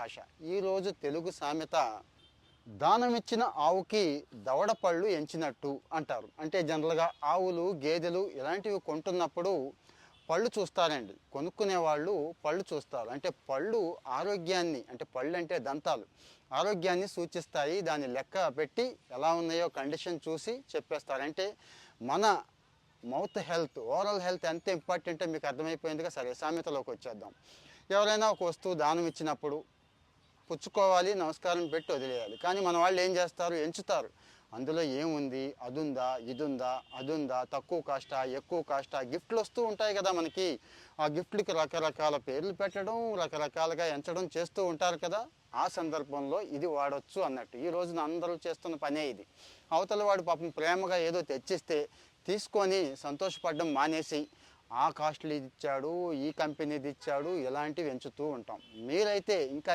భాష. ఈరోజు తెలుగు సామెత దానమిచ్చిన ఆవుకి దవడ పళ్ళు ఎంచినట్టు అంటారు. అంటే జనరల్గా ఆవులు, గేదెలు ఇలాంటివి కొంటున్నప్పుడు పళ్ళు చూస్తారండి. కొనుక్కునే వాళ్ళు పళ్ళు చూస్తారు. అంటే పళ్ళు ఆరోగ్యాన్ని, అంటే పళ్ళు అంటే దంతాలు, ఆరోగ్యాన్ని సూచిస్తాయి. దాన్ని లెక్క పెట్టి ఎలా ఉన్నాయో కండిషన్ చూసి చెప్పేస్తారు. అంటే మన మౌత్ హెల్త్, ఓరల్ హెల్త్ ఎంత ఇంపార్టెంటో మీకు అర్థమైపోయిందిగా. సరే, సామెతలోకి వచ్చేద్దాం. ఎవరైనా ఒక వస్తువు దానం ఇచ్చినప్పుడు పుచ్చుకోవాలి, నమస్కారం పెట్టి వదిలేయాలి. కానీ మన వాళ్ళు ఏం చేస్తారు? ఎంచుతారు. అందులో ఏముంది, అదుందా, ఇదుందా, అదుందా, తక్కువ కాస్టా, ఎక్కువ కాస్టా, గిఫ్ట్లు వస్తూ ఉంటాయి కదా మనకి. ఆ గిఫ్ట్లకి రకరకాల పేర్లు పెట్టడం, రకరకాలుగా ఎంచడం చేస్తూ ఉంటారు కదా. ఆ సందర్భంలో ఇది వాడొచ్చు అన్నట్టు. ఈ రోజున అందరూ చేస్తున్న పనే ఇది. అవతల వాడు పాపం ప్రేమగా ఏదో తెచ్చిస్తే తీసుకొని సంతోషపడడం మానేసి ఆ కాస్ట్లీది ఇచ్చాడు, ఈ కంపెనీది ఇచ్చాడు, ఇలాంటివి ఎంచుతూ ఉంటాం. మీరైతే ఇంకా